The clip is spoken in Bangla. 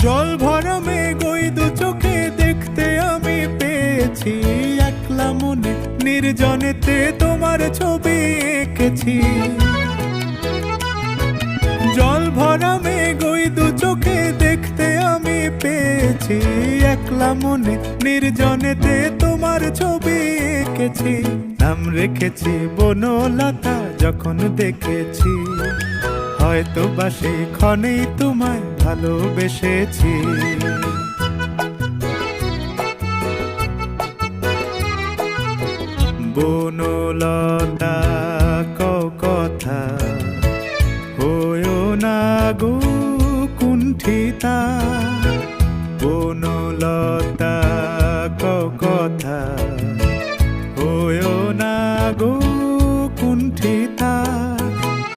জল ভরা মেঘ ওই দু চোখে দেখতে আমি পেয়েছি, একলা মনে নির্জনেতে তোমার ছবি এঁকেছি। জল ভরা মেঘ ওই দু চোখে দেখতে আমি পেয়েছি, একলা মনে নির্জনেতে তোমার ছবি এঁকেছি। নাম রেখেছি বনলতা যখন দেখেছি, হয়তো বা সেই ক্ষণেই তোমায় ভালোবেসেছি। বনলতা কও কথা, হয়ো না গো কুণ্ঠিতা।